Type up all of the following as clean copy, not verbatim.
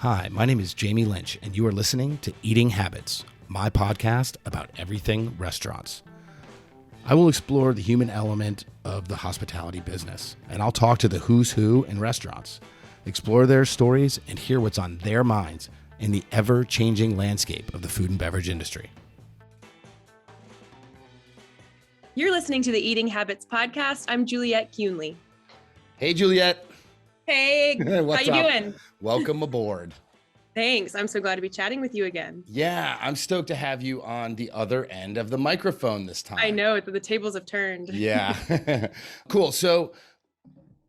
Hi, my name is Jamie Lynch, and you are listening to Eating Habits, my podcast about everything restaurants. I will explore the human element of the hospitality business, and I'll talk to the who's who in restaurants, explore their stories, and hear what's on their minds in the ever-changing landscape of the food and beverage industry. You're listening to the Eating Habits podcast. I'm Juliet Kuehnle. Hey, Juliet. Hey, how you doing? Welcome aboard. Thanks. I'm so glad to be chatting with you again. Yeah, I'm stoked to have you on the other end of the microphone this time. I know, the tables have turned. Yeah. Cool. So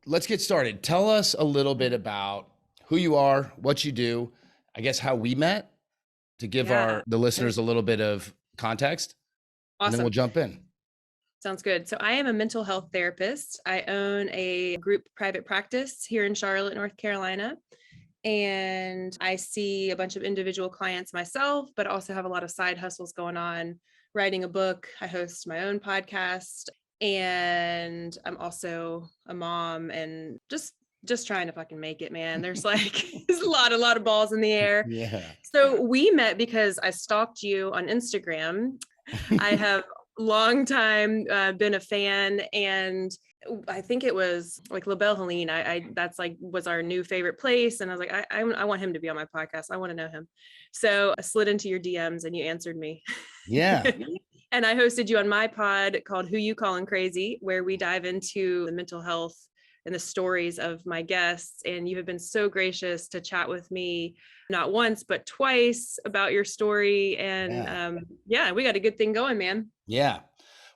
let's get started. Tell us a little bit about who you are, what you do, I guess how we met, to give the listeners a little bit of context. Awesome. And then we'll jump in. Sounds good. So I am a mental health therapist. I own a group private practice here in Charlotte, North Carolina. And I see a bunch of individual clients myself, but also have a lot of side hustles going on, writing a book. I host my own podcast, and I'm also a mom and just trying to fucking make it, man. There's there's a lot of balls in the air. Yeah. So we met because I stalked you on Instagram. I have long time been a fan, and I think it was like La Belle Helene. That's was our new favorite place. And I was like, I want him to be on my podcast. I want to know him. So I slid into your DMs and you answered me. Yeah. And I hosted you on my pod called Who You Callin' Crazy, where we dive into the mental health and the stories of my guests. And you have been so gracious to chat with me, not once, but twice, about your story. And we got a good thing going, man. Yeah.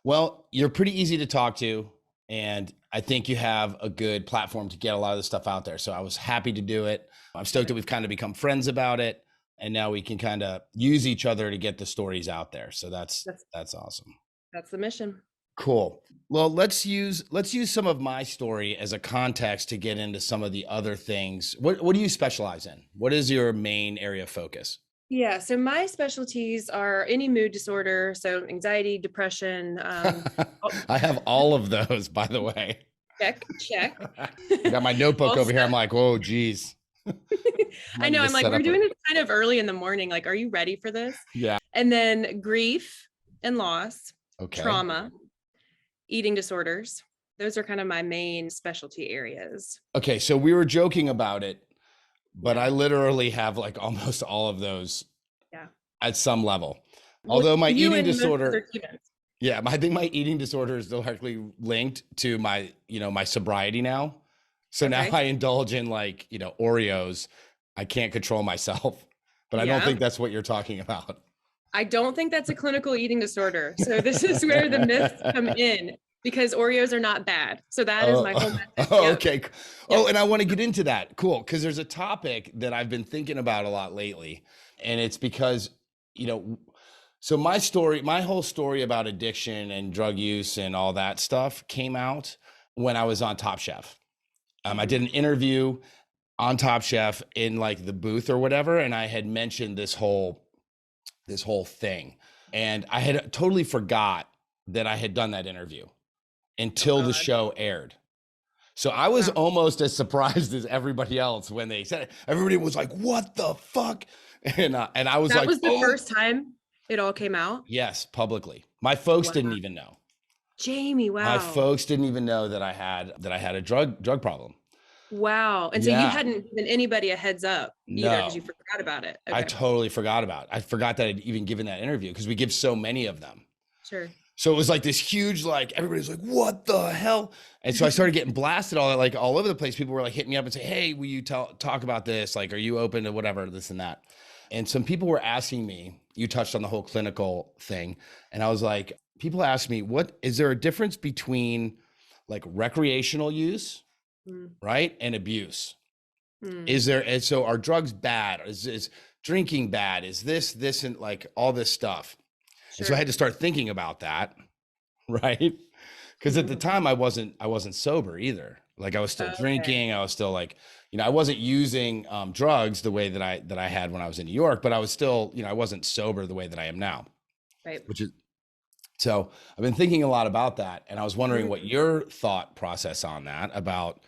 Well, you're pretty easy to talk to. And I think you have a good platform to get a lot of this stuff out there. So I was happy to do it. I'm stoked that we've kind of become friends about it. And now we can kind of use each other to get the stories out there. So that's awesome. That's the mission. Cool. Well, let's use some of my story as a context to get into some of the other things. What do you specialize in? What is your main area of focus? Yeah. So my specialties are any mood disorder. So anxiety, depression. I have all of those, by the way. Check. I got my notebook also, over here. I'm like, whoa, geez. I know. I'm like, we're doing it kind of early in the morning. Like, are you ready for this? Yeah. And then grief and loss, okay, trauma, eating disorders. Those are kind of my main specialty areas. Okay. So we were joking about it, but I literally have like almost all of those at some level. Although my eating disorder, I think my eating disorder is directly linked to my sobriety now. So now I indulge in Oreos. I can't control myself, but I don't think that's what you're talking about. I don't think that's a clinical eating disorder. So this is where the myths come in, because Oreos are not bad. So that is my whole message. Okay. Yep. Oh, and I want to get into that. Cool. Because there's a topic that I've been thinking about a lot lately. And it's because, so my whole story about addiction and drug use and all that stuff came out when I was on Top Chef. I did an interview on Top Chef in the booth or whatever. And I had mentioned this whole thing. And I had totally forgot that I had done that interview until the show aired. So I was almost as surprised as everybody else when they said it. Everybody was like, what the fuck? And I was that was the first time it all came out? Yes, publicly. My folks didn't even know. Jamie, wow. My folks didn't even know that I had a drug problem. Wow. And so you hadn't given anybody a heads up either, because you forgot about it. Okay. I totally forgot about it. I forgot that I'd even given that interview because we give so many of them. Sure. So it was like this huge, everybody's like, what the hell? And so I started getting blasted all over the place. People were hitting me up and say, hey, will you talk about this? Are you open to whatever, this and that? And some people were asking me, you touched on the whole clinical thing. And I was like, people asked me, is there a difference between recreational use, right? And abuse? Is there, and so are drugs bad? Is drinking bad? Is this and all this stuff? Sure. And so I had to start thinking about that, right? Because at the time I wasn't sober either. I was still drinking. I was still I wasn't using drugs the way that I had when I was in New York, but I was still, I wasn't sober the way that I am now. Right. So I've been thinking a lot about that. And I was wondering what your thought process on that about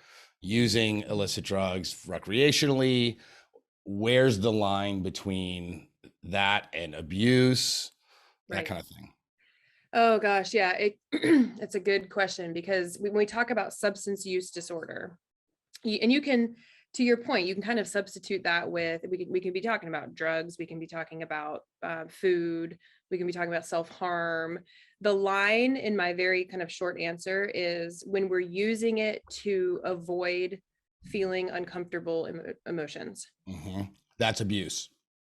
using illicit drugs recreationally, where's the line between that and abuse, that Right. kind of thing? Oh gosh, yeah, it's a good question because when we talk about substance use disorder, and you can, to your point, you can kind of substitute that with, we can be talking about drugs, we can be talking about food, we can be talking about self-harm. The line in my very kind of short answer is when we're using it to avoid feeling uncomfortable emotions. That's abuse.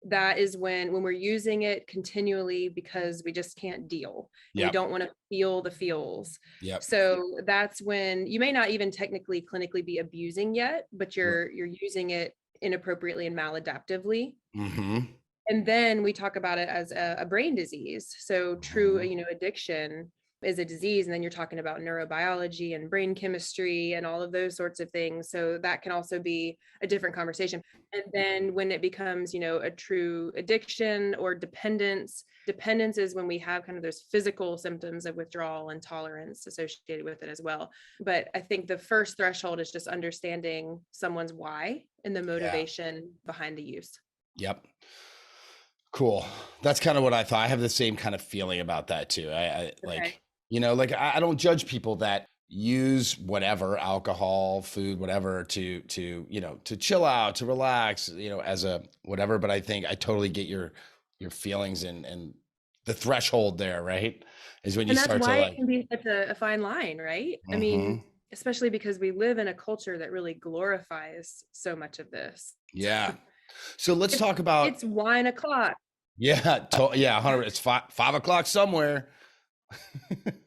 That is when we're using it continually because we just can't deal and we Yep. don't want to feel the feels. Yep. So that's when you may not even technically clinically be abusing yet, but you're using it inappropriately and maladaptively. And then we talk about it as a brain disease. So true, addiction is a disease. And then you're talking about neurobiology and brain chemistry and all of those sorts of things. So that can also be a different conversation. And then when it becomes, a true addiction or dependence is when we have kind of those physical symptoms of withdrawal and tolerance associated with it as well. But I think the first threshold is just understanding someone's why and the motivation behind the use. Yep. Cool. That's kind of what I thought. I have the same kind of feeling about that too. I like, I don't judge people that use whatever, alcohol, food, whatever to chill out, to relax, as a whatever. But I think I totally get your feelings and the threshold there, right? Is when you And that's start to why like, it can be such a fine line, right? I mean, especially because we live in a culture that really glorifies so much of this. yeah. So let's talk about, It's wine o'clock. yeah, 100. It's 5 o'clock somewhere.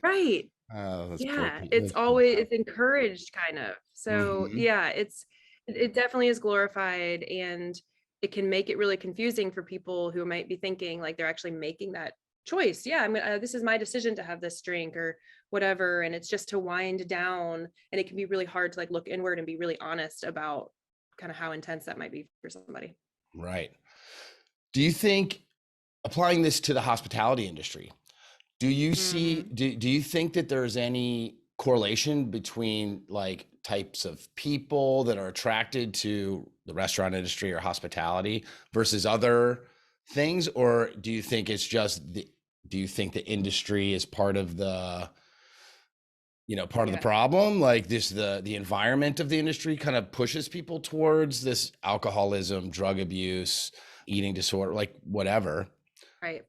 Right. Oh, that's poor. Yeah. It's always, it's encouraged kind of. So Mhm. yeah, it definitely is glorified, and it can make it really confusing for people who might be thinking like they're actually making that choice. Yeah, this is my decision to have this drink or whatever. And it's just to wind down. And it can be really hard to like look inward and be really honest about kind of how intense that might be for somebody. Right. Do you think, applying this to the hospitality industry, do you see, Mhm. do you think that there's any correlation between like types of people that are attracted to the restaurant industry or hospitality versus other things? Or do you think it's just do you think the industry is part of the, part of the Yeah. problem? Like this, the environment of the industry kind of pushes people towards this alcoholism, drug abuse, eating disorder, like whatever. Right.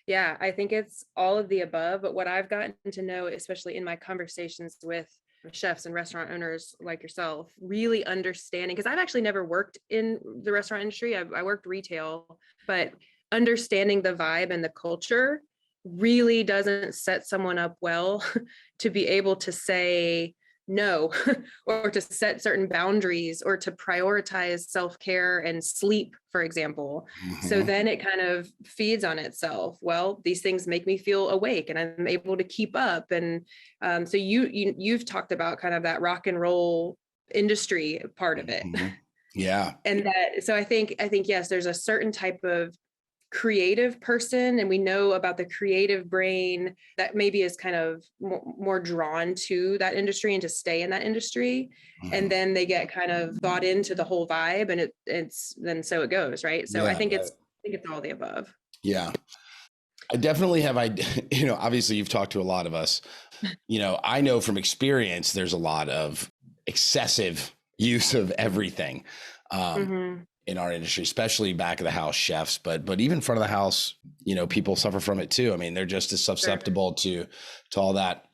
Yeah, I think it's all of the above. But what I've gotten to know, especially in my conversations with chefs and restaurant owners like yourself, really understanding, because I've actually never worked in the restaurant industry. I worked retail, but understanding the vibe and the culture really doesn't set someone up well to be able to say no or to set certain boundaries or to prioritize self-care and sleep, for example. So Mhm. then it kind of feeds on itself. Well, these things make me feel awake and I'm able to keep up. And so you've talked about kind of that rock and roll industry part of it. Mhm. Yeah. And that, so I think yes, there's a certain type of creative person, and we know about the creative brain that maybe is kind of more drawn to that industry and to stay in that industry. And Mhm. then they get kind of bought into the whole vibe, and it's then so it goes, right? So I Yeah. think Right. it's all the above. Yeah. I definitely have, obviously you've talked to a lot of us, I know from experience, there's a lot of excessive use of everything. Hmm. In our industry, especially back of the house chefs, but even front of the house, people suffer from it too. I mean, they're just as Sure. susceptible to all that.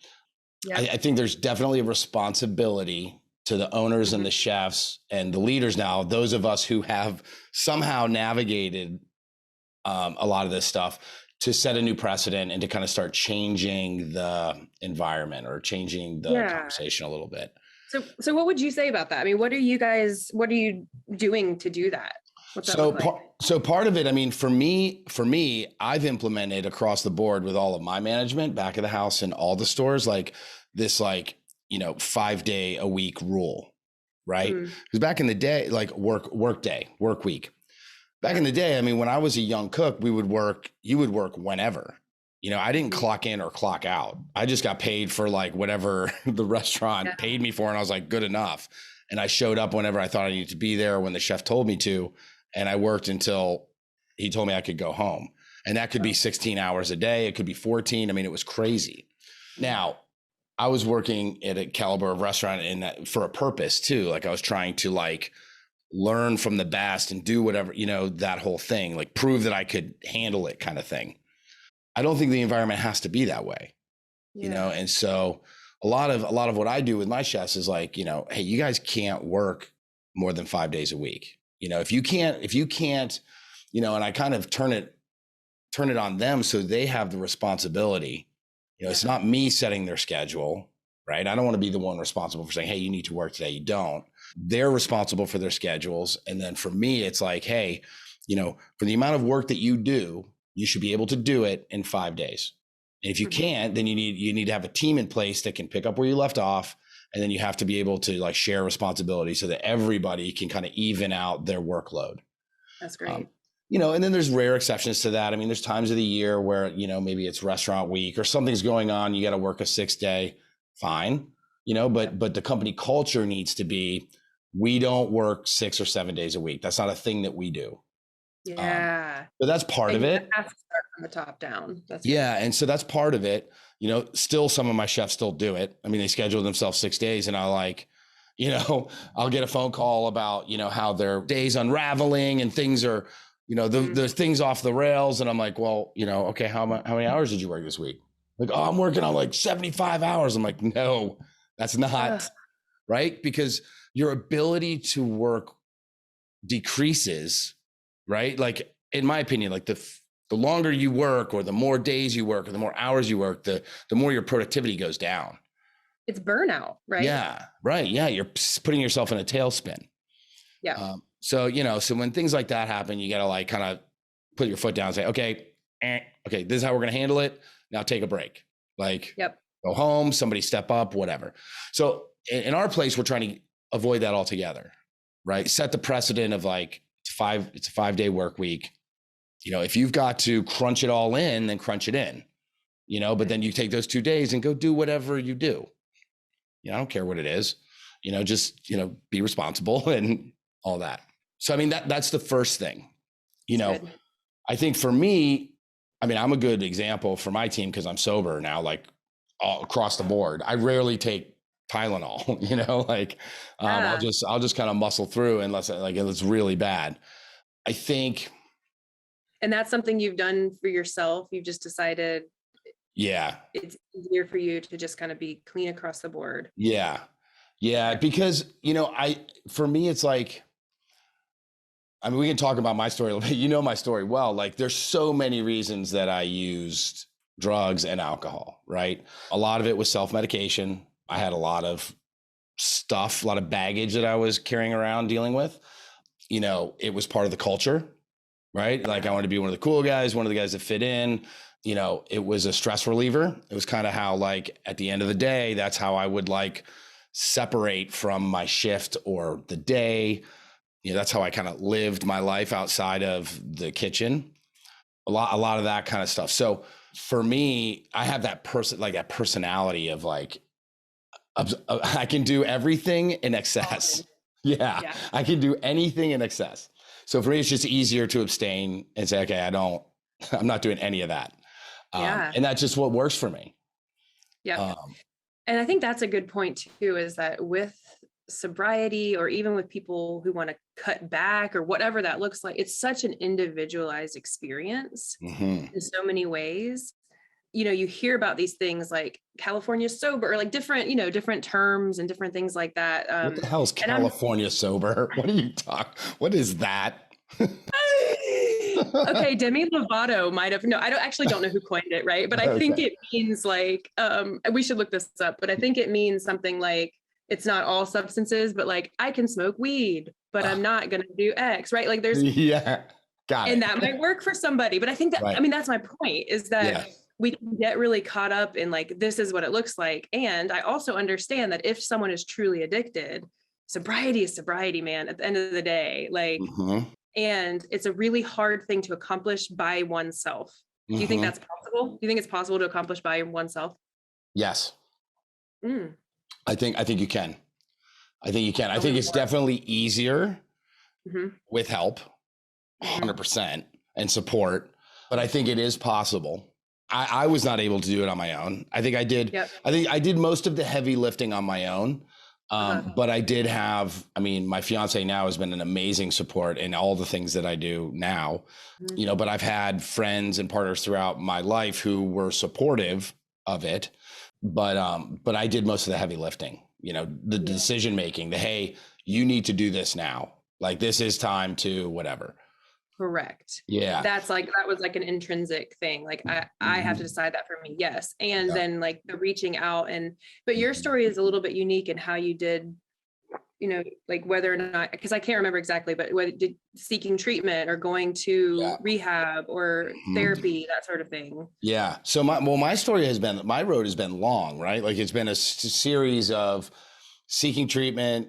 Yep. I think there's definitely a responsibility to the owners and Hmm. the chefs and the leaders now, those of us who have somehow navigated a lot of this stuff, to set a new precedent and to kind of start changing the environment or changing the Yeah. conversation a little bit. So what would you say about that? I mean, what are you doing to do that? What's that So look like? part so part of it, I mean, for me, I've implemented across the board with all of my management back of the house and all the stores, like this, 5 day a week rule, right? Mm, Because back in the day, like work day, work week. Back in yeah. the day, I mean, when I was a young cook, you would work whenever. I didn't Mhm. clock in or clock out. I just got paid for like whatever the restaurant Yeah. paid me for. And I was like, good enough. And I showed up whenever I thought I needed to be there, when the chef told me to. and I worked until he told me I could go home. And that could be 16 hours a day. It could be 14. I mean, it was crazy. Now, I was working at a caliber of restaurant in that for a purpose too. Like I was trying to like learn from the best and do whatever, that whole thing, like prove that I could handle it kind of thing. I don't think the environment has to be that way, And so a lot of what I do with my chefs is like, hey, you guys can't work more than 5 days a week. If you can't, and I kind of turn it on them so they have the responsibility. It's not me setting their schedule, right? I don't want to be the one responsible for saying, hey, you need to work today. You don't. They're responsible for their schedules. And then for me, it's like, hey, for the amount of work that you do, you should be able to do it in 5 days. And if you can't, then you need to have a team in place that can pick up where you left off. And then you have to be able to like share responsibility so that everybody can kind of even out their workload. That's great. And then there's rare exceptions to that. I mean, there's times of the year where, maybe it's restaurant week or something's going on. You got to work a 6-day, fine. But the company culture needs to be, we don't work 6 or 7 days a week. That's not a thing that we do. Yeah. But that's part of it. Have to start from the top down. That's yeah. And so that's part of it. Still some of my chefs still do it. I mean, they schedule themselves 6 days and I'll get a phone call about, how their day's unraveling and things are, there's things off the rails. And I'm like, well, okay, how many hours did you work this week? Like, oh, I'm working on like 75 hours. I'm like, no, that's not right. Because your ability to work decreases, right? Like, in my opinion, like the longer you work or the more days you work or the more hours you work, the more your productivity goes down. It's burnout, right? Yeah. Right. Yeah. You're putting yourself in a tailspin. Yeah. So when things like that happen, you got to like kind of put your foot down and say, okay, this is how we're going to handle it. Now take a break. Like go home, somebody step up, whatever. So in our place, we're trying to avoid that altogether, right? Set the precedent of like, it's a 5-day work week. If you've got to crunch it all in, then crunch it in, but then you take those 2 days and go do whatever you do. I don't care what it is, just, be responsible and all that. So, I mean, that's the first thing, I think for me, I mean, I'm a good example for my team because I'm sober now, like all across the board. I rarely take Tylenol, I'll just kind of muscle through unless it's really bad. I think. And that's something you've done for yourself. You've just decided. Yeah. It's easier for you to just kind of be clean across the board. Yeah. Yeah. Because, for me, it's like, I mean, we can talk about my story a little bit. My story well. Like, there's so many reasons that I used drugs and alcohol, right? A lot of it was self-medication. I had a lot of stuff, a lot of baggage that I was carrying around dealing with. It was part of the culture, right? Like, I wanted to be one of the cool guys, one of the guys that fit in. It was a stress reliever. It was kind of how, like, at the end of the day, that's how I would like separate from my shift or the day. That's how I kind of lived my life outside of the kitchen. A lot of that kind of stuff. So for me, I have that personality of like, I can do everything in excess. Yeah. I can do anything in excess. So for me, it's just easier to abstain and say, okay, I'm not doing any of that. And that's just what works for me. Yeah. And I think that's a good point too, is that with sobriety or even with people who want to cut back or whatever that looks like, it's such an individualized experience in so many ways. You hear about these things like California sober or like different, different terms and different things like that. What the hell is California sober? What are you talking? What is that? Okay, Demi Lovato might have. No, I don't know who coined it, right? But I think it means like, we should look this up, but I think it means something like, it's not all substances, but like, I can smoke weed, but I'm not going to do X, right? Like there's, got it. And that might work for somebody, but I think that, I mean, that's my point is that we can get really caught up in like, this is what it looks like. And I also understand that if someone is truly addicted, sobriety is sobriety, man, at the end of the day, like, and it's a really hard thing to accomplish by oneself. Do you think that's possible? Do you think it's possible to accomplish by oneself? Yes. I think you can. I think you can. I think it's definitely easier with help. Mhm. 100% and support, but I think it is possible. I was not able to do it on my own. I think Yep. I did most of the heavy lifting on my own. Uh-huh. But I did have, I mean, my fiance now has been an amazing support in all the things that I do now, Mhm. you know, but I've had friends and partners throughout my life who were supportive of it. But I did most of the heavy lifting, you know, the Yeah. decision making, the, hey, you need to do this now. Like this is time to whatever. Correct. Yeah. That was like an intrinsic thing. Like I have to Mhm. decide that for me. Yes. And Yeah. then like the reaching out but your Mhm. story is a little bit unique in how you did, like whether or not, because I can't remember exactly, but whether did seeking treatment or going Yeah. to rehab or Mhm. therapy, that sort of thing. Yeah. So my story has been, my road has been long, right? Like it's been a series of seeking treatment,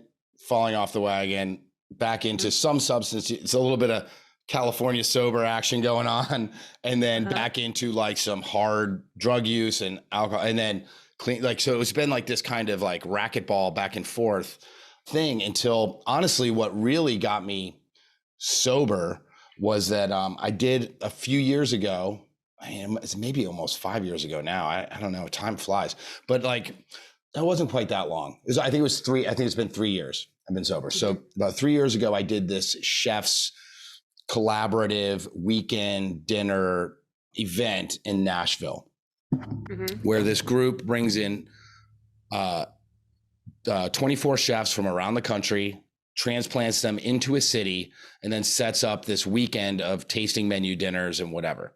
falling off the wagon, back into Mhm. some substance. It's a little bit of California sober action going on, and then Uh-huh. back into like some hard drug use and alcohol, and then clean. Like, so it's been like this kind of like racquetball back and forth thing until honestly, what really got me sober was that I did a few years ago. I mean, it's maybe almost 5 years ago now. I don't know. Time flies, but like that wasn't quite that long. I think it was three. I think it's been 3 years. I've been sober. Mhm. So about 3 years ago, I did this chef's collaborative weekend dinner event in Nashville, Mhm. where this group brings in uh, 24 chefs from around the country, transplants them into a city, and then sets up this weekend of tasting menu dinners and whatever.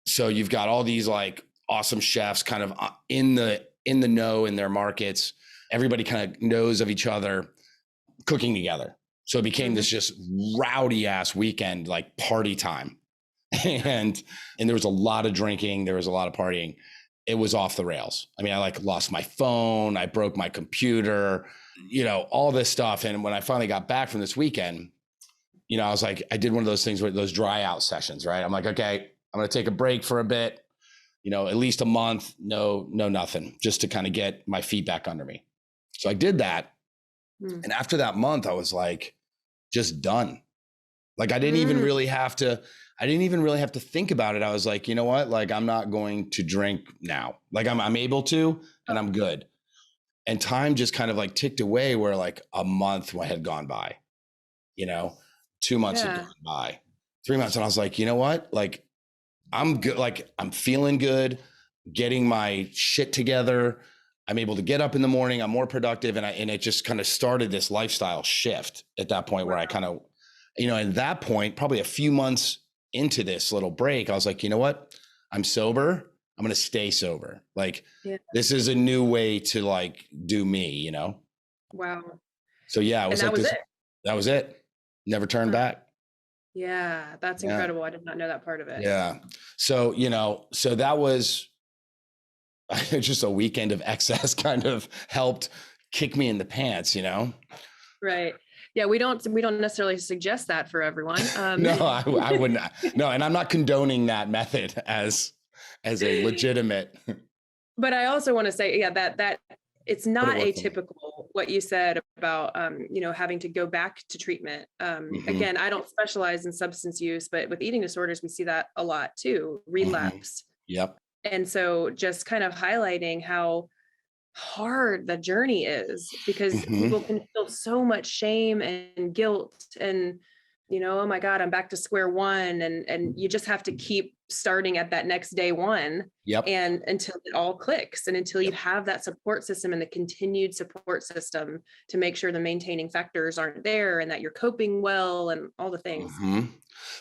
So you've got all these like awesome chefs kind of in the know in their markets. Everybody kind of knows of each other, cooking together. So it became this Mhm. just rowdy ass weekend, like party time. And there was a lot of drinking, there was a lot of partying. It was off the rails. I mean, I like lost my phone, I broke my computer, you know, all this stuff. And when I finally got back from this weekend, you know, I was like, I did one of those things with those dry out sessions, right? I'm like, okay, I'm going to take a break for a bit, you know, at least a month, no, nothing, just to kind of get my feet back under me. So I did that. Mm. And after that month, I was like, just done. Like Mm. I didn't even really have to think about it. I was like, you know what? Like, I'm not going to drink now. Like I'm able to, and I'm good. And time just kind of like ticked away where like a month had gone by, you know, 2 months had gone Yeah. by, 3 months. And I was like, you know what? Like, I'm good. Like I'm feeling good, getting my shit together. I'm able to get up in the morning. I'm more productive. And it just kind of started this lifestyle shift at that point where I Wow. kind of, you know, at that point, probably a few months into this little break, I was like, you know what? I'm sober. I'm going to stay sober. Like Yeah. this is a new way to like do me, you know? Wow. So yeah, it And was that like was this. it. That was it. Never turned Huh. back. Yeah, that's Yeah. incredible. I did not know that part of it. Yeah. So, you know, so that was just a weekend of excess kind of helped kick me in the pants, you know? Right. Yeah, we don't necessarily suggest that for everyone. No, I wouldn't. No, and I'm not condoning that method as a legitimate. But I also want to say, yeah, that it's But it not worked for me. atypical what you said about having to go back to treatment. Hmm. Again, I don't specialize in substance use, but with eating disorders, we see that a lot too, Hmm. relapse. Yep. And so just kind of highlighting how hard the journey is because Hmm. people can feel so much shame and guilt and oh my god, I'm back to square one, and you just have to keep starting at that next day one, Yep. and until it all clicks and until you Yep. have that support system and the continued support system to make sure the maintaining factors aren't there and that you're coping well and all the things. Hmm.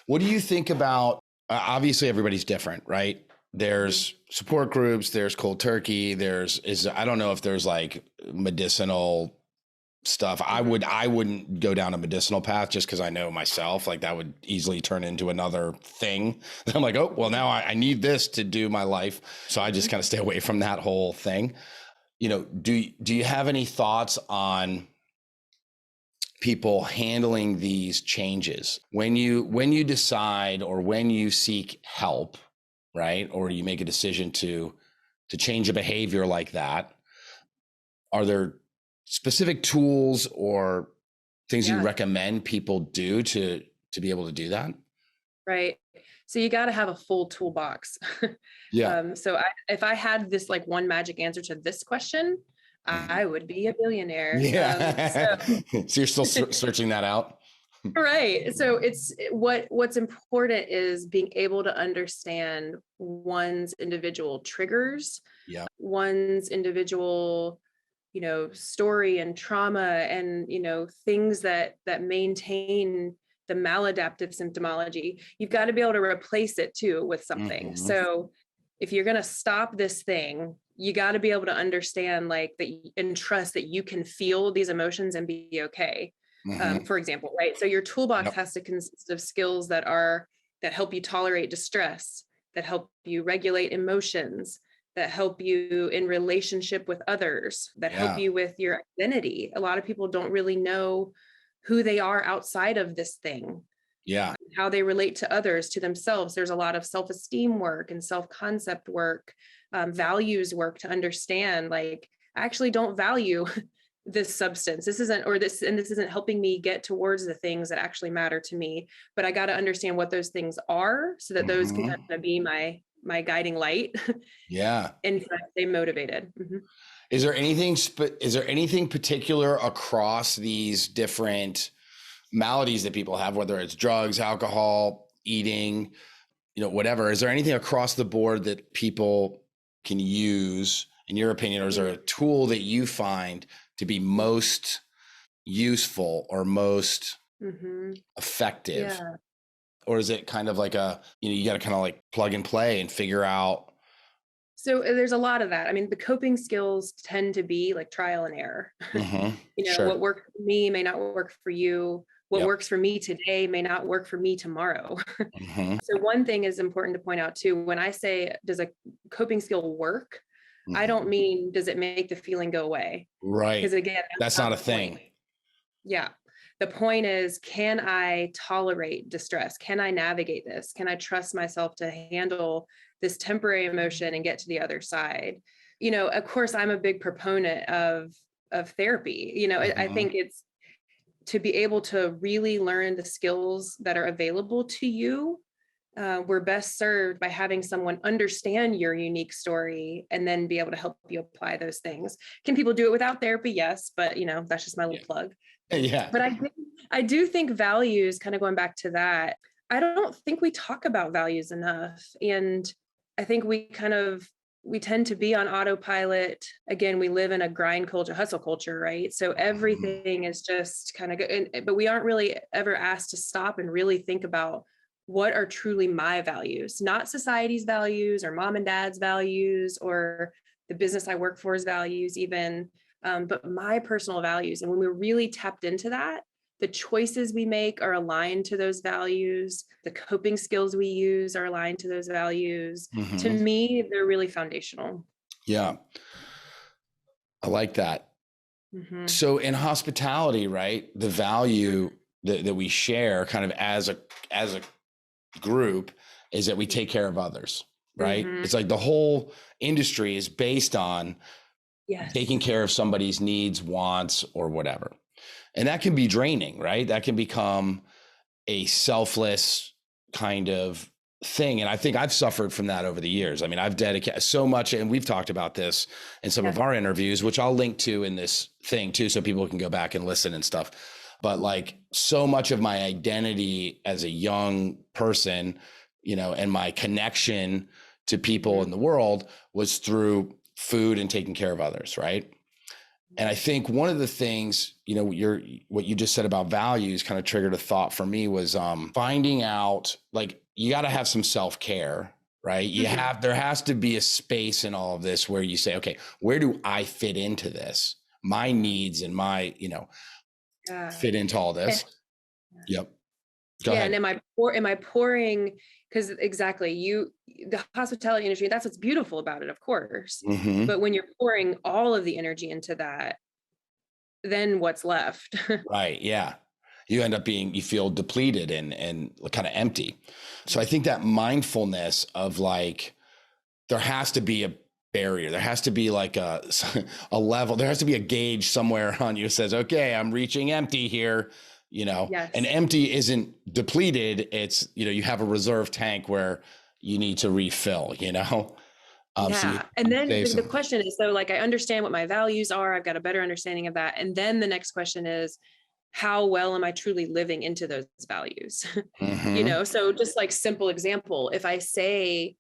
What do you think about? Obviously, everybody's different, right? Mhm. There's support groups. There's cold turkey. I don't know if there's like medicinal stuff. Mhm. I wouldn't go down a medicinal path just because I know myself, like that would easily turn into another thing. I'm like, oh, well, Mhm. now I need this to do my life. So I just Mhm. kind of stay away from that whole thing. You know, do you have any thoughts on people handling these changes when you decide or when you seek help, right? Or you make a decision to change a behavior like that? Are there specific tools or things you Yeah. recommend people do to be able to do that? Right. So you got to have a full toolbox. Yeah. If I had this like one magic answer to this question, Mhm. I would be a billionaire. Yeah. So you're still searching that out? Right. So what's important is being able to understand one's individual triggers, Yeah. one's individual, story and trauma, and things that maintain the maladaptive symptomology. You've got to be able to replace it too with something. Hmm. So if you're going to stop this thing, you got to be able to understand like that and trust that you can feel these emotions and be okay. Hmm. For example, right? So your toolbox Yep. has to consist of skills that help you tolerate distress, that help you regulate emotions, that help you in relationship with others, that help Yeah. you with your identity. A lot of people don't really know who they are outside of this thing, Yeah. how they relate to others, to themselves. There's a lot of self-esteem work and self-concept work, values work to understand, like, I actually don't value this substance. This isn't helping me get towards the things that actually matter to me. But I got to understand what those things are so that those can Hmm. kind of be my guiding light Yeah. and stay motivated. Is there anything particular across these different maladies that people have, whether it's drugs, alcohol, eating, whatever? Is there anything across the board that people can use, in your opinion, or is there a tool that you find to be most useful or most effective? Yeah. Or is it kind of like you got to kind of like plug and play and figure out? So there's a lot of that. I mean, the coping skills tend to be like trial and error. Hmm. Sure. What worked for me may not work for you. What Yep. works for me today may not work for me tomorrow. Hmm. So one thing is important to point out too, when I say, does a coping skill work? I Hmm. don't mean, does it make the feeling go away? Because Right. again, That's not a thing. Yeah. The point is, can I tolerate distress? Can I navigate this? Can I trust myself to handle this temporary emotion and get to the other side? Of course, I'm a big proponent of therapy. I Hmm. think it's to be able to really learn the skills that are available to you. We're best served by having someone understand your unique story and then be able to help you apply those things. Can people do it without therapy? Yes, but that's just my little plug. Yeah. But I do think values, kind of going back to that, I don't think we talk about values enough. And I think we tend to be on autopilot. Again, we live in a grind culture, hustle culture, right? So Mhm. everything is just kind of good. But we aren't really ever asked to stop and really think about what are truly my values, not society's values or mom and dad's values or the business I work for's values even, but my personal values. And when we're really tapped into that, the choices we make are aligned to those values. The coping skills we use are aligned to those values. To Mhm. me, they're really foundational. Yeah. I like that. Mhm. So in hospitality, right, the value that we share kind of as a group is that we take care of others, right? Mhm. It's like the whole industry is based on Yes. taking care of somebody's needs, wants, or whatever. And that can be draining, right? That can become a selfless kind of thing. And I think I've suffered from that over the years. I mean, I've dedicated so much, and we've talked about this in some of Yeah. our interviews, which I'll link to in this thing too, so people can go back and listen and stuff. But like so much of my identity as a young person, and my connection to people in the world was through food and taking care of others, right? And I think one of the things, what you just said about values kind of triggered a thought for me was finding out, like, you got to have some self-care, right? Mhm. There has to be a space in all of this where you say, okay, where do I fit into this? My needs and my, Yeah. fit into all And this. Yep. Go yeah, and ahead. am I pouring, because exactly, the hospitality industry, that's what's beautiful about it, of course. Hmm. But when you're pouring all of the energy into that, then what's left? Right. Yeah. You feel depleted and kind of empty. So I think that mindfulness of like, there has to be a barrier. There has to be like a level. There has to be a gauge somewhere on you that says, okay, I'm reaching empty here. and Yes. empty isn't depleted. It's, you have a reserve tank where you need to refill, so you Yeah. And then save the some. question is, so like, I understand what my values are. I've got a better understanding of that. And then the next question is, how well am I truly living into those values? Mm-hmm. So just like simple example, if I say,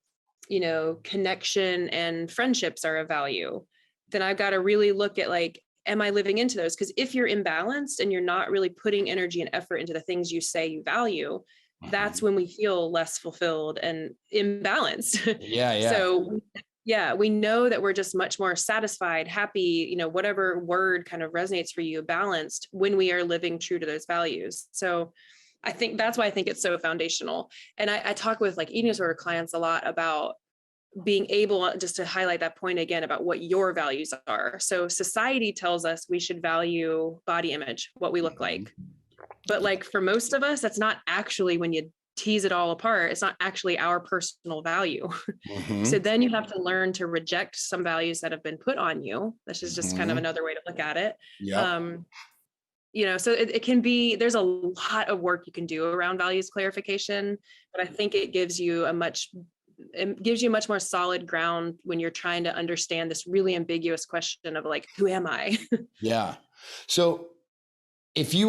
connection and friendships are a value, then I've got to really look at like, am I living into those? Because if you're imbalanced and you're not really putting energy and effort into the things you say you value, Mm-hmm. that's when we feel less fulfilled and imbalanced. Yeah, yeah. So yeah, we know that we're just much more satisfied, happy, whatever word kind of resonates for you, balanced when we are living true to those values. So I think that's why I think it's so foundational. And I talk with like eating disorder clients a lot about being able, just to highlight that point again, about what your values are. So society tells us we should value body image, what we look Mm-hmm. like. But like for most of us, that's not actually, when you tease it all apart, it's not actually our personal value. So Mm-hmm. then you have to learn to reject some values that have been put on you. This is just kind of Mm-hmm. another way to look at it. Yep. Um, so it can be, there's a lot of work you can do around values clarification, but I think it gives you a much more solid ground when you're trying to understand this really ambiguous question of like, who am I? Yeah. So if you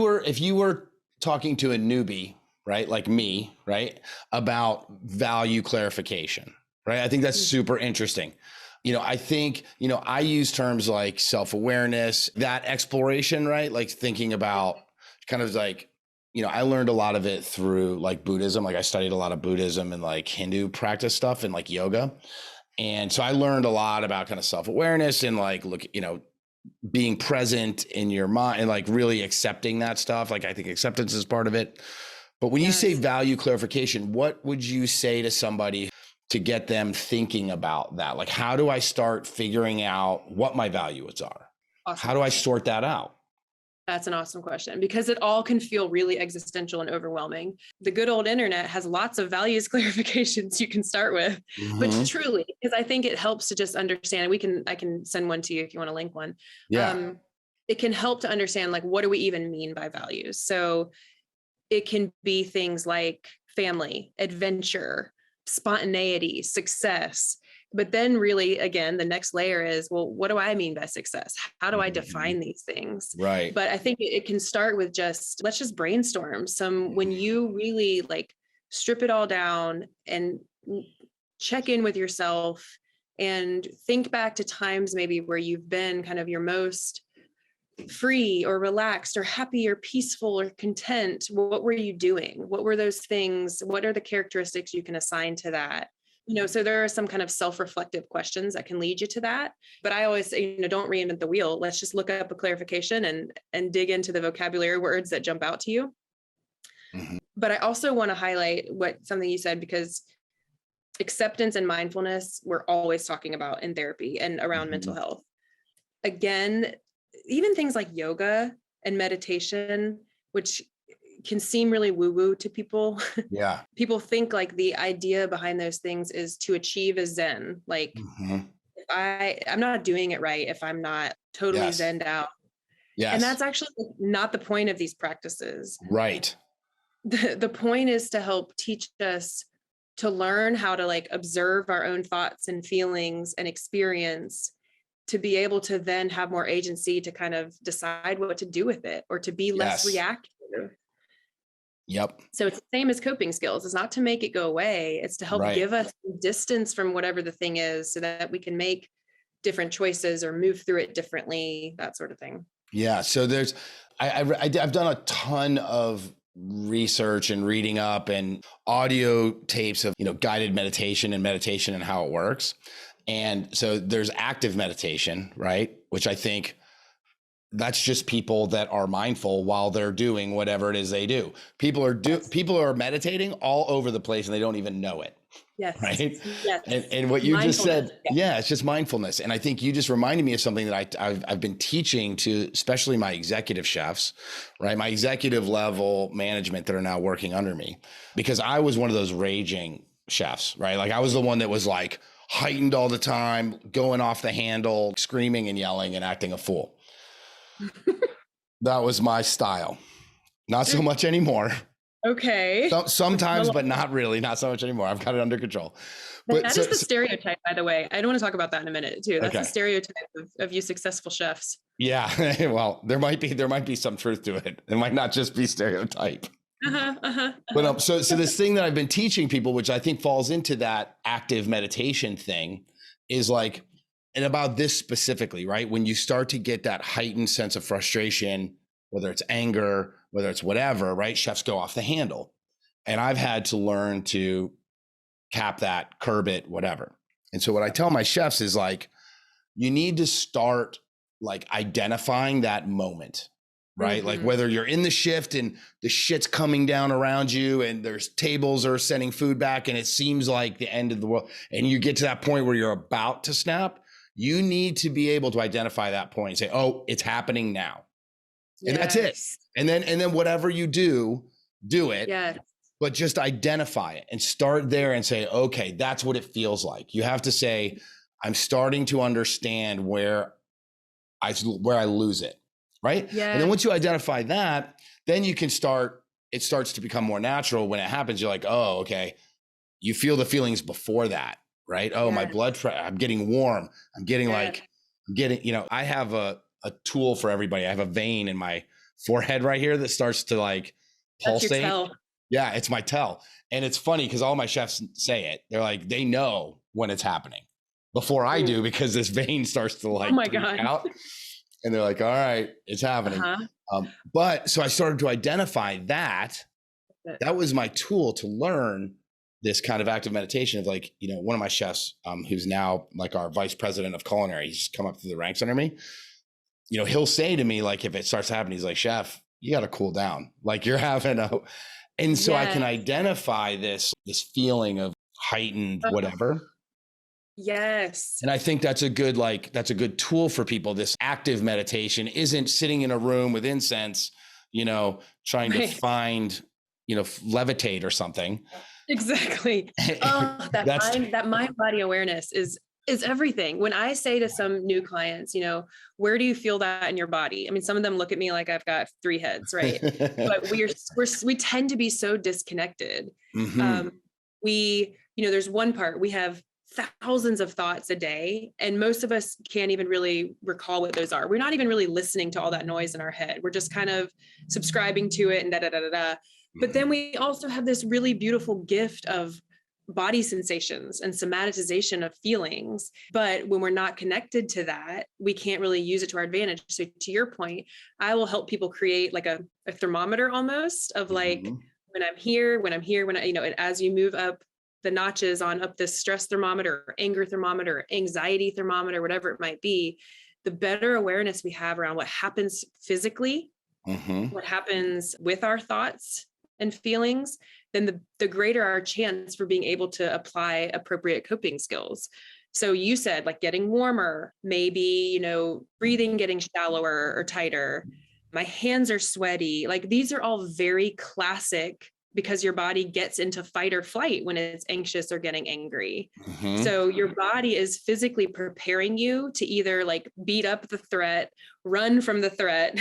were talking to a newbie, right, like me, right, about value clarification, right, I think that's super interesting. I think, I use terms like self-awareness, that exploration, right, like thinking about kind of like, I learned a lot of it through like Buddhism. Like I studied a lot of Buddhism and like Hindu practice stuff and like yoga. And so I learned a lot about kind of self-awareness and like, look, being present in your mind and like really accepting that stuff. Like I think acceptance is part of it. But when you say Yes. value clarification, what would you say to somebody to get them thinking about that? Like, how do I start figuring out what my values are? Awesome How do I question. sort that out? That's an awesome question, because it all can feel really existential and overwhelming. The good old internet has lots of values clarifications you can start with, but Mm-hmm. truly, because I think it helps to just understand. I can send one to you if you want to link one. Yeah. It can help to understand like, what do we even mean by values? So it can be things like family, adventure, spontaneity, success. But then, really, again, the next layer is, well, what do I mean by success? How do I Mm-hmm. define these things? Right. But I think it can start with just, let's just brainstorm some, when you really like strip it all down and check in with yourself and think back to times maybe where you've been kind of your most free or relaxed or happy or peaceful or content. What were you doing? What were those things? What are the characteristics you can assign to that? So there are some kind of self-reflective questions that can lead you to that. But I always say, don't reinvent the wheel. Let's just look up a clarification and dig into the vocabulary words that jump out to you. Mm-hmm. But I also want to highlight something you said, because acceptance and mindfulness, we're always talking about in therapy and around Mm-hmm. mental health. Again, even things like yoga and meditation, which can seem really woo-woo to people. Yeah. People think like the idea behind those things is to achieve a Zen. Like, Mm-hmm. I'm not doing it right if I'm not totally Yes. Zenned out. And Yes. that's actually not the point of these practices. Right. The point is to help teach us to learn how to like observe our own thoughts and feelings and experience, to be able to then have more agency to kind of decide what to do with it, or to be less Yes. reactive. Yep. So it's the same as coping skills. It's not to make it go away. It's to help Right. give us distance from whatever the thing is, so that we can make different choices or move through it differently, that sort of thing. Yeah. So I've done a ton of research and reading up and audio tapes of, guided meditation and how it works. And so there's active meditation, right? Which I think that's just people that are mindful while they're doing whatever it is they do. People are meditating all over the place and they don't even know it. Yes. Right. Yes. And what you just said, Yeah. it's just mindfulness. And I think you just reminded me of something that I've been teaching to, especially my executive chefs, right? My executive level management that are now working under me, because I was one of those raging chefs, right? Like I was the one that was like heightened all the time, going off the handle, screaming and yelling and acting a fool. That was my style. Not so much anymore. Okay. Sometimes, but not really. Not so much anymore. I've got it under control. But That is the stereotype, by the way. I don't want to talk about that in a minute too. That's okay. the stereotype of you successful chefs. Yeah. Well, there might be some truth to it. It might not just be stereotype. But so this thing that I've been teaching people, which I think falls into that active meditation thing, is like, and about this specifically, right? When you start to get that heightened sense of frustration, whether it's anger, whether it's whatever, right? Chefs go off the handle. And I've had to learn to cap that, curb it, whatever. And so what I tell my chefs is like, you need to start like identifying that moment, right? Like whether you're in the shift and the shit's coming down around you and there's tables are sending food back and it seems like the end of the world, and you get to that point where you're about to snap, you need to be able to identify that point and say, oh, it's happening now. And that's it. And then whatever you do it. Yes. But just identify it and start there and say, okay, that's what it feels like. You have to say, I'm starting to understand where I lose it, right? Yeah. And then once you identify that, then you can it starts to become more natural. When it happens, you're like, oh, okay. You feel the feelings before that, right? Oh, my blood pressure, I'm getting warm. I'm getting I have a tool for everybody. I have a vein in my forehead right here that starts to like pulsate. Yeah, it's my tell. And it's funny because all my chefs say it. They're like, they know when it's happening before I do, because this vein starts to like out. And they're like, all right, it's happening. But so I started to identify that. That was my tool to learn this kind of active meditation of like, one of my chefs, who's now like our vice president of culinary, he's come up through the ranks under me. He'll say to me, like, if it starts happening, he's like, chef, you got to cool down. Like you're having and so I can identify this feeling of heightened whatever. Yes. And I think that's a good tool for people. This active meditation isn't sitting in a room with incense, trying to find, levitate or something. Exactly. That mind body awareness is everything. When I say to some new clients, where do you feel that in your body? I mean, some of them look at me like I've got 3 heads, right? But we tend to be so disconnected. There's one part, we have thousands of thoughts a day, and most of us can't even really recall what those are. We're not even really listening to all that noise in our head. We're just kind of subscribing to it and da da da da da. But then we also have this really beautiful gift of body sensations and somatization of feelings. But when we're not connected to that, we can't really use it to our advantage. So to your point, I will help people create like a thermometer almost of like, when I'm here, as you move up the notches on up this stress thermometer, or anger thermometer, anxiety thermometer, whatever it might be, the better awareness we have around what happens physically, what happens with our thoughts and feelings, then the greater our chance for being able to apply appropriate coping skills. So you said like getting warmer, maybe, breathing, getting shallower or tighter. My hands are sweaty. Like these are all very classic, because your body gets into fight or flight when it's anxious or getting angry. So your body is physically preparing you to either like beat up the threat, run from the threat,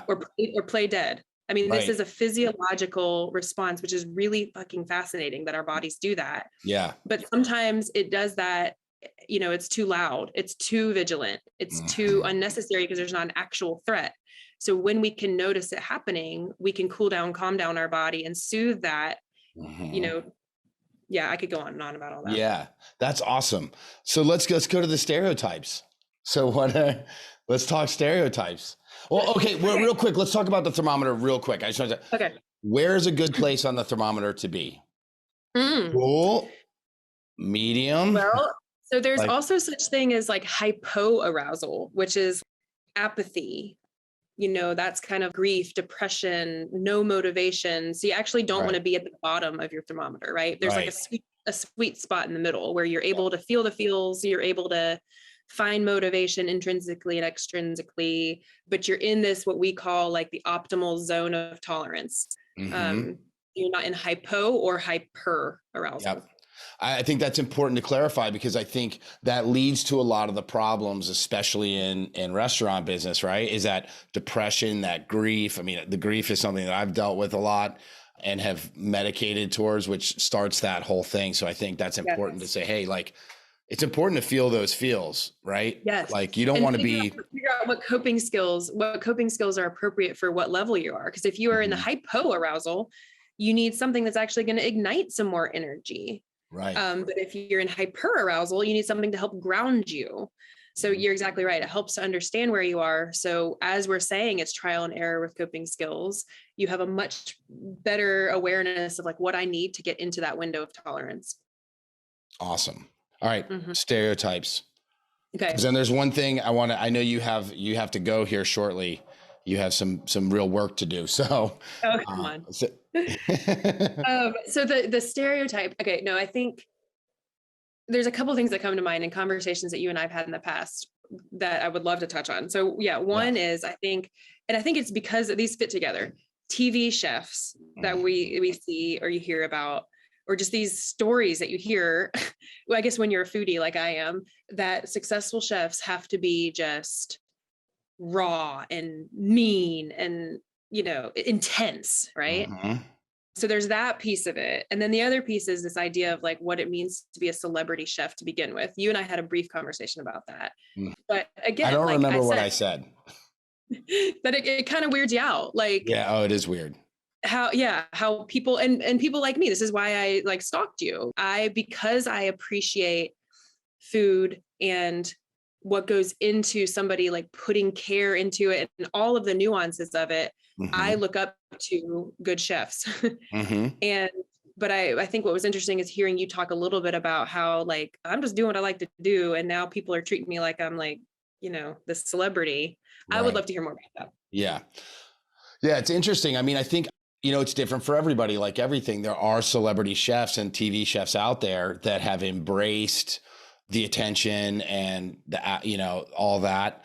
or play dead. I mean, this is a physiological response, which is really fucking fascinating that our bodies do that. Yeah. But sometimes it does that, it's too loud, it's too vigilant, it's too unnecessary because there's not an actual threat. So when we can notice it happening, we can cool down, calm down our body and soothe that, I could go on and on about all that. Yeah, that's awesome. So let's go to the stereotypes. So let's talk stereotypes. Well, okay, real quick, let's talk about the thermometer real quick. I just want to where's a good place on the thermometer to be? Cool, medium. Well, so there's also such thing as like hypoarousal, which is apathy. That's kind of grief, depression, no motivation. So you actually don't want to be at the bottom of your thermometer, right? There's like a sweet spot in the middle where you're able to feel the feels, you're able to find motivation intrinsically and extrinsically, but you're in this, what we call like the optimal zone of tolerance. You're not in hypo or hyper arousal. Yep. I think that's important to clarify because I think that leads to a lot of the problems, especially in restaurant business, right? Is that depression, that grief. I mean, the grief is something that I've dealt with a lot and have medicated towards, which starts that whole thing. So I think that's important to Yes. say, hey, like, it's important to feel those feels, right? Yes. Like you don't And want to be. figure out what coping skills are appropriate for what level you are. Because if you are in the Mhm. hypo arousal, you need something that's actually going to ignite some more energy. Right. But if you're in hyper arousal, you need something to help ground you. So Mhm. you're exactly right. It helps to understand where you are. So as we're saying, it's trial and error with coping skills. You have a much better awareness of like what I need to get into that window of tolerance. Awesome. All right. Mhm. Stereotypes. Okay. Because then there's one thing I know you have to go here shortly. You have some real work to do. So, Oh, come on. so So the stereotype. Okay, no, I think there's a couple things that come to mind in conversations that you and I've had in the past that I would love to touch on. So yeah, yeah. one is I think it's because these fit together. TV chefs that Mm. we see or you hear about, or just these stories that you hear. Well, I guess when you're a foodie like I am, that successful chefs have to be just raw and mean and intense, right? Mhm. So there's that piece of it. And then the other piece is this idea of like what it means to be a celebrity chef to begin with. You and I had a brief conversation about that. Mm. But I again, don't like I remember what said, I said. that it kind of weirds you out. Like Yeah. Oh, it is weird. how people and people like me, this is why I like stalked you. Because I appreciate food and what goes into somebody like putting care into it and all of the nuances of it. I Mhm. look up to good chefs. Mhm. And but I think what was interesting is hearing you talk a little bit about how like I'm just doing what I like to do, and now people are treating me like I'm like this celebrity. I would Right. love to hear more about that. Yeah. Yeah. It's interesting. I mean, I think, it's different for everybody. Like everything, there are celebrity chefs and TV chefs out there that have embraced the attention and all that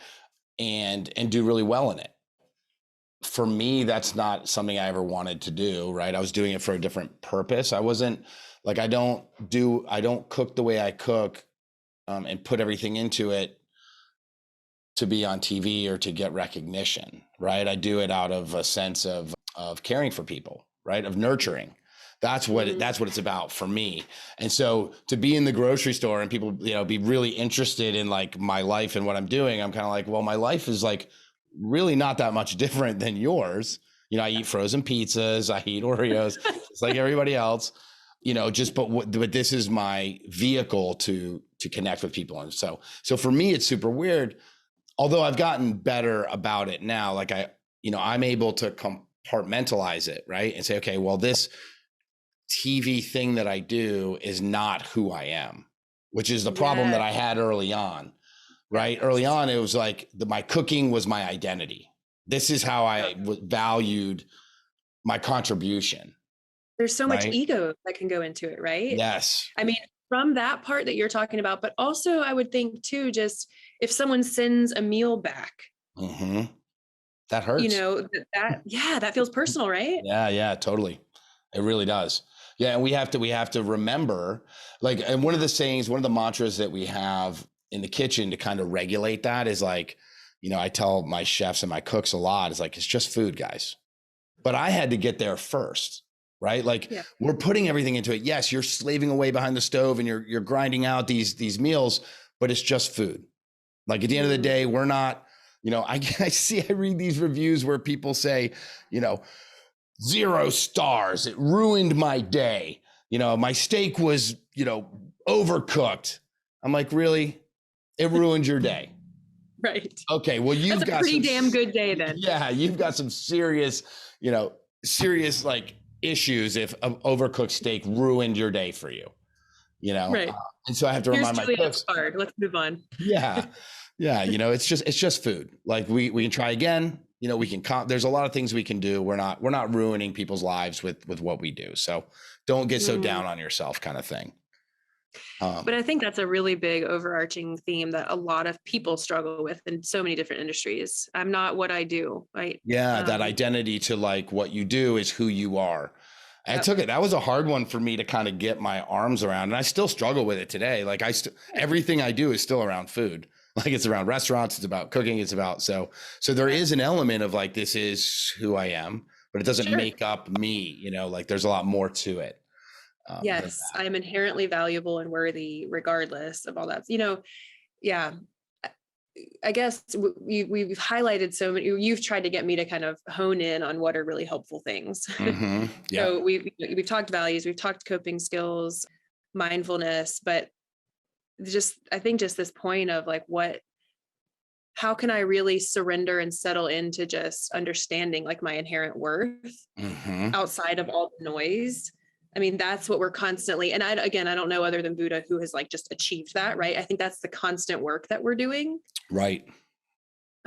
and do really well in it. For me, that's not something I ever wanted to do, right? I was doing it for a different purpose. I wasn't like, I don't cook the way I cook and put everything into it to be on TV or to get recognition, right? I do it out of a sense of caring for people, right? Of nurturing. That's what it's about for me. And so to be in the grocery store and people, be really interested in like my life and what I'm doing, I'm kind of like, well, my life is like really not that much different than yours. I eat frozen pizzas, I eat Oreos, just like everybody else. But this is my vehicle to connect with people. And so for me, it's super weird, although I've gotten better about it now. Like I'm able to compartmentalize it, right? And say, okay, well, this TV thing that I do is not who I am, which is the problem that Yes. I had early on, right? Early Yes. on, it was like my cooking was my identity. This is how I valued my contribution, There's so much right? ego that can go into it, right? Yes. I mean, from that part that you're talking about, but also I would think too, just if someone sends a meal back, Hmm. That hurts. yeah, that feels personal, right? Yeah, yeah, totally. It really does. Yeah, and we have to remember, like, and one of the mantras that we have in the kitchen to kind of regulate that is like, I tell my chefs and my cooks a lot, is like, it's just food, guys. But I had to get there first, right? Like Yeah. we're putting everything into it. Yes, you're slaving away behind the stove and you're grinding out these meals, but it's just food. Like at the end of the Mm. day, we're not, I read these reviews where people say, you know, 0 stars. It ruined my day. My steak was, overcooked. I'm like, really? It ruined your day. Right. Okay, well, That's you've a got pretty some, damn good day then. yeah, you've got some serious like issues if an overcooked steak ruined your day for you, Right. and so I have to Here's remind my Juliet cooks, card. Let's move on. yeah, yeah, it's just food. Like we can try again. We can. There's a lot of things we can do. We're not ruining people's lives with what we do. So don't get so Mm. down on yourself, kind of thing. But I think that's a really big overarching theme that a lot of people struggle with in so many different industries. I'm not what I do, right? Yeah, that identity to like what you do is who you are. That was a hard one for me to kind of get my arms around. And I still struggle with it today. Like everything I do is still around food. Like it's around restaurants, it's about cooking, so there is an element of like, this is who I am, but it doesn't Sure. make up me, like there's a lot more to it. Yes, I am inherently valuable and worthy regardless of all that. Yeah. I guess we've highlighted so many. You've tried to get me to kind of hone in on what are really helpful things. Mm-hmm. Yeah. So we've talked values, we've talked coping skills, mindfulness, but I think just this point of like, how can I really surrender and settle into just understanding like my inherent worth outside of all the noise? I mean, that's what we're constantly, and I don't know other than Buddha who has like just achieved that, right? I think that's the constant work that we're doing. Right.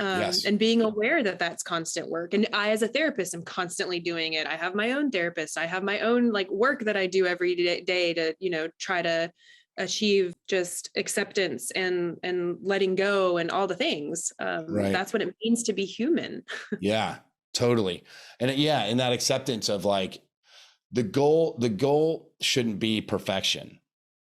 Yes. And being aware that that's constant work. And I, as a therapist, am constantly doing it. I have my own therapist. I have my own like work that I do every day to, try to achieve just acceptance and letting go and all the things. Right. That's what it means to be human. Yeah, totally. And and that acceptance of like the goal shouldn't be perfection.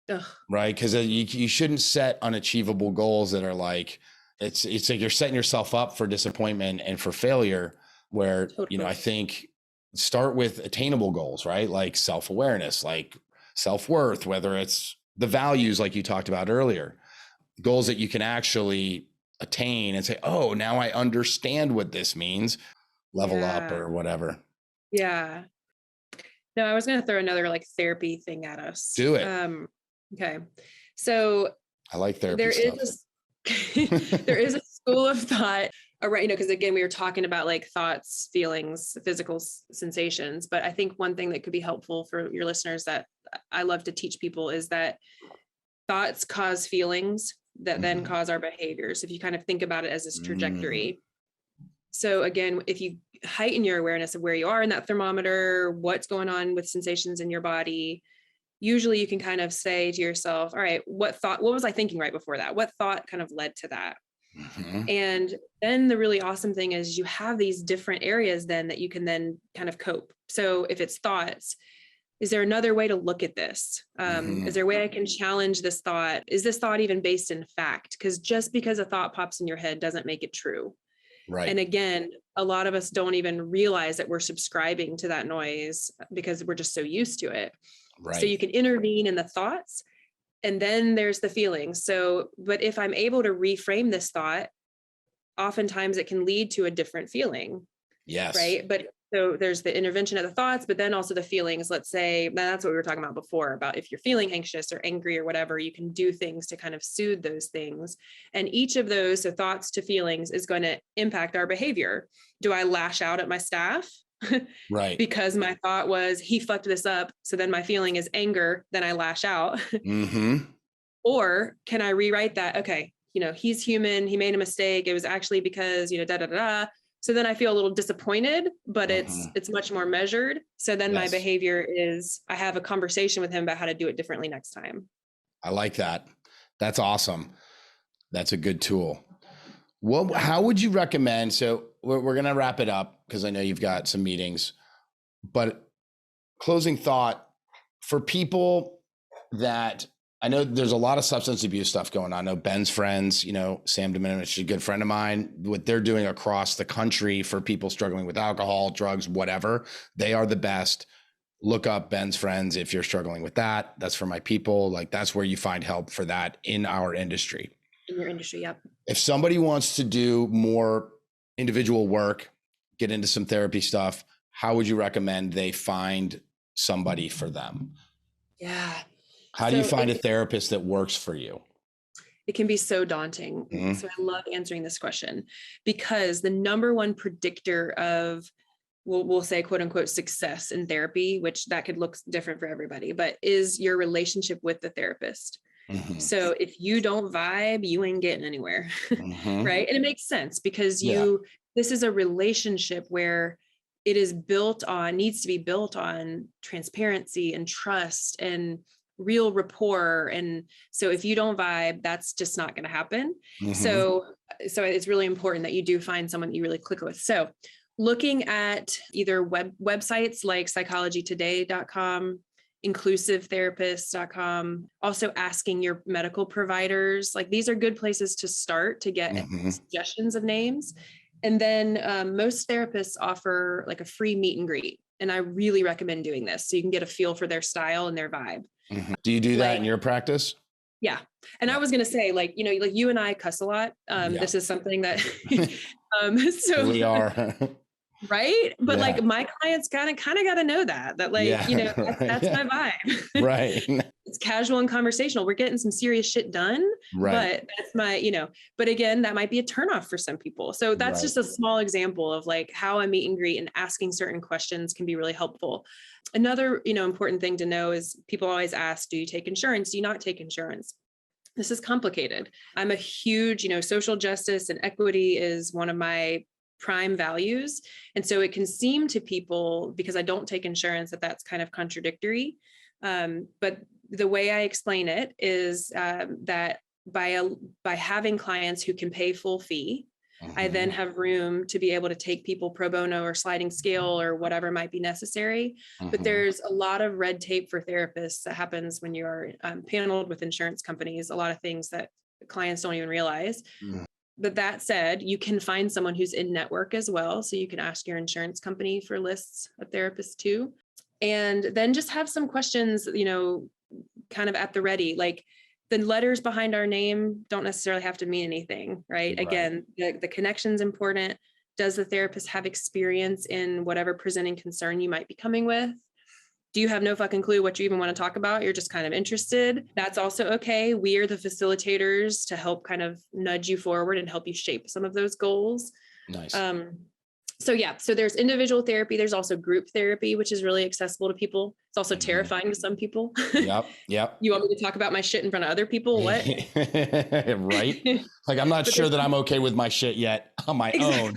Ugh. Right. Because you shouldn't set unachievable goals that are like, it's like you're setting yourself up for disappointment and for failure, where, Totally. I think start with attainable goals, right? Like self-awareness, like self-worth, whether it's the values, like you talked about earlier, goals that you can actually attain and say, oh, now I understand what this means, level up or whatever. Yeah. No, I was going to throw another like therapy thing at us. Do it. Okay. So I like therapy stuff. There is a school of thought around, because again, we were talking about like thoughts, feelings, physical sensations. But I think one thing that could be helpful for your listeners that I love to teach people is that thoughts cause feelings that then cause our behaviors. If you kind of think about it as this trajectory. So again, if you heighten your awareness of where you are in that thermometer, what's going on with sensations in your body, usually you can kind of say to yourself, all right, what was I thinking right before that? What thought kind of led to that? And then the really awesome thing is you have these different areas then that you can then kind of cope. So if it's thoughts, is there another way to look at this? Is there a way I can challenge this thought? Is this thought even based in fact? Because just because a thought pops in your head doesn't make it true. Right. And again, a lot of us don't even realize that we're subscribing to that noise because we're just so used to it. Right. So you can intervene in the thoughts, and then there's the feelings. So, but if I'm able to reframe this thought, oftentimes it can lead to a different feeling. Yes. Right. But so there's the intervention of the thoughts, but then also the feelings. Let's say that's what we were talking about before, about if you're feeling anxious or angry or whatever, you can do things to kind of soothe those things. And each of those, so thoughts to feelings, is going to impact our behavior. Do I lash out at my staff? Right. Because my thought was, he fucked this up. So then my feeling is anger. Then I lash out. Or can I rewrite that? Okay, he's human. He made a mistake. It was actually because, da, da, da, da. So then I feel a little disappointed, but it's much more measured. So then my behavior is, I have a conversation with him about how to do it differently next time. I like that. That's awesome. That's a good tool. Well, how would you recommend? So we're going to wrap it up because I know you've got some meetings, but closing thought for people that, I know there's a lot of substance abuse stuff going on. I know Ben's friends, Sam Dominovich is a good friend of mine, what they're doing across the country for people struggling with alcohol, drugs, whatever. They are the best. Look up Ben's friends if you're struggling with that. That's for my people. Like, that's where you find help for that in our industry. In your industry, yep. If somebody wants to do more individual work, get into some therapy stuff, how would you recommend they find somebody for them? Yeah. How do you find a therapist that works for you? It can be so daunting. So I love answering this question, because the number one predictor of, we'll say, quote unquote, success in therapy, which that could look different for everybody, but is your relationship with the therapist. So if you don't vibe, you ain't getting anywhere. Right. And it makes sense because this is a relationship where it is needs to be built on transparency and trust and real rapport. And so if you don't vibe, that's just not going to happen. So it's really important that you do find someone that you really click with. So looking at either websites like psychologytoday.com, inclusivetherapist.com, also asking your medical providers. Like, these are good places to start to get suggestions of names. And then most therapists offer like a free meet and greet. And I really recommend doing this so you can get a feel for their style and their vibe. Do you do that in your practice? Yeah. And I was going to say, like, you know, like you and I cuss a lot. This is something that, so we are. Right. But like my clients kind of got to know that like, you know, that's my vibe. Right. It's casual and conversational. We're getting some serious shit done, but that's my, you know, but again, that might be a turnoff for some people. So that's just a small example of like how a meet and greet and asking certain questions can be really helpful. Another, you know, important thing to know is people always ask, do you take insurance? Do you not take insurance? This is complicated. I'm a huge, you know, social justice and equity is one of my prime values. And so it can seem to people, because I don't take insurance, that that's kind of contradictory. But the way I explain it is that by having clients who can pay full fee, I then have room to be able to take people pro bono or sliding scale or whatever might be necessary. But there's a lot of red tape for therapists that happens when you're paneled with insurance companies, a lot of things that clients don't even realize. But that said, you can find someone who's in network as well. So you can ask your insurance company for lists of therapists too. And then just have some questions, you know, kind of at the ready. Like, the letters behind our name don't necessarily have to mean anything, right? Again, the connection's important. Does the therapist have experience in whatever presenting concern you might be coming with? Do you have no fucking clue what you even want to talk about? You're just kind of interested. That's also okay. We are the facilitators to help kind of nudge you forward and help you shape some of those goals. Nice. So there's individual therapy. There's also group therapy, which is really accessible to people. It's also terrifying to some people. Yep. You want me to talk about my shit in front of other people? What? Right. Like, I'm not sure that I'm okay with my shit yet on my own.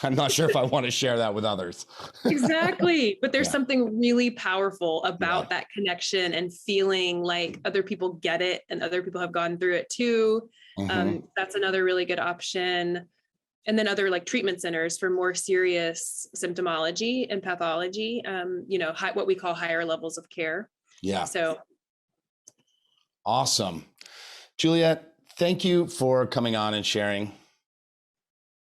I'm not sure if I want to share that with others. Exactly. But there's something really powerful about that connection and feeling like other people get it and other people have gone through it too. That's another really good option. And then other like treatment centers for more serious symptomology and pathology, you know, what we call higher levels of care. Yeah. So. Awesome. Juliet, thank you for coming on and sharing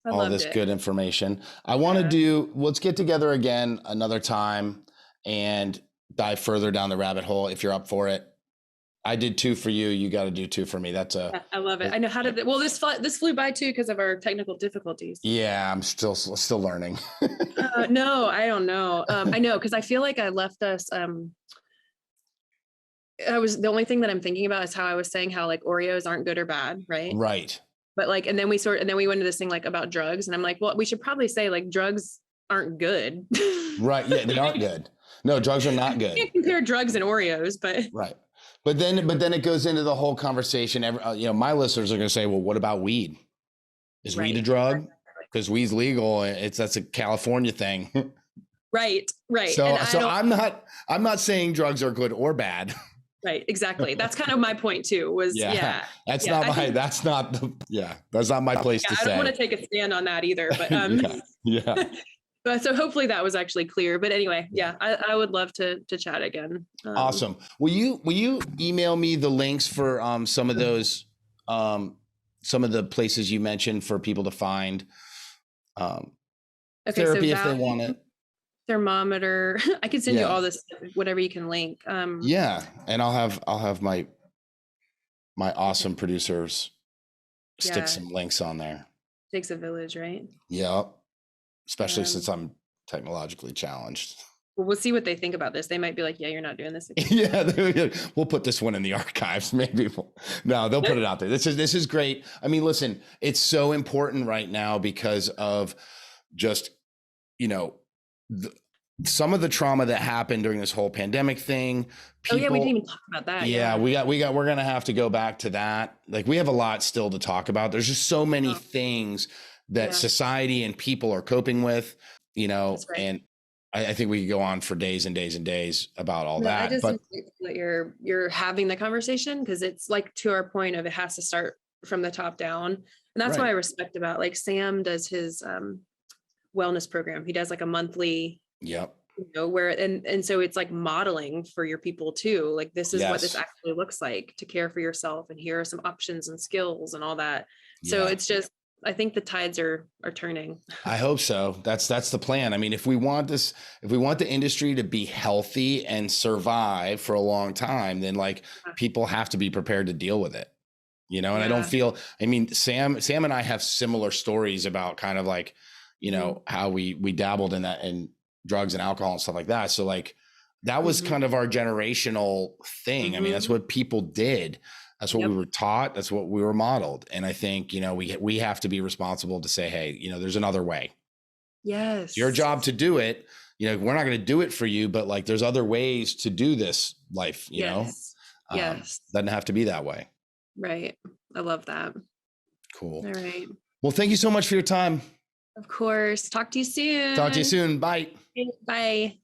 all this good information. I want to let's get together again another time and dive further down the rabbit hole if you're up for it. I did 2 for you. You got to do 2 for me. I love it. I know how to, well, this flew by too because of our technical difficulties. Yeah, I'm still learning. No, I don't know. I know, because I feel like I left us, the only thing that I'm thinking about is how I was saying how like Oreos aren't good or bad. Right. Right. But like, and then we went into this thing like about drugs, and I'm like, well, we should probably say like drugs aren't good. Right. Yeah, they aren't good. No, drugs are not good. You can't compare drugs and Oreos, but right. But then it goes into the whole conversation. You know, my listeners are going to say, well, what about weed? Is weed a drug? Because weed's legal. That's a California thing. Right. So I'm not saying drugs are good or bad. Right. Exactly. That's kind of my point too, that's not my place to say. I don't want to take a stand on that either, but but so hopefully that was actually clear. But anyway, I would love to chat again. Awesome. Will you email me the links for some of those some of the places you mentioned for people to find therapy if they want it? Thermometer. I can send you all this, whatever you can link. And I'll have my awesome producers stick some links on there. Takes a village, right? Yeah. Especially since I'm technologically challenged. Well, we'll see what they think about this. They might be like, yeah, you're not doing this again. Yeah, we'll put this one in the archives. Maybe they'll put it out there. This is great. I mean, listen, it's so important right now because of just, you know, some of the trauma that happened during this whole pandemic thing. We didn't even talk about that. We're going to have to go back to that. Like, we have a lot still to talk about. There's just so many things that society and people are coping with, you know, and I think we could go on for days and days and days about all that. I just think that you're having the conversation, because it's like, to our point of, it has to start from the top down. And that's what I respect about, like, Sam does his wellness program. He does like a monthly, Yep. where, and so it's like modeling for your people too. Like, this is what this Yes. actually looks like to care for yourself. And here are some options and skills and all that. So Yeah. it's just, I think the tides are turning. I hope so. That's the plan. I mean, if we want the industry to be healthy and survive for a long time, then like people have to be prepared to deal with it, and I don't feel, I mean, Sam and I have similar stories about kind of like, how we dabbled in that, in drugs and alcohol and stuff like that. So like, that was kind of our generational thing. I mean, that's what people did. That's what we were taught. That's what we were modeled. And I think, we have to be responsible to say, hey, there's another way. Yes. It's your job to do it. We're not going to do it for you, but like, there's other ways to do this life, Yes. Doesn't have to be that way. Right. I love that. Cool. All right. Well, thank you so much for your time. Of course. Talk to you soon. Talk to you soon. Bye. Bye.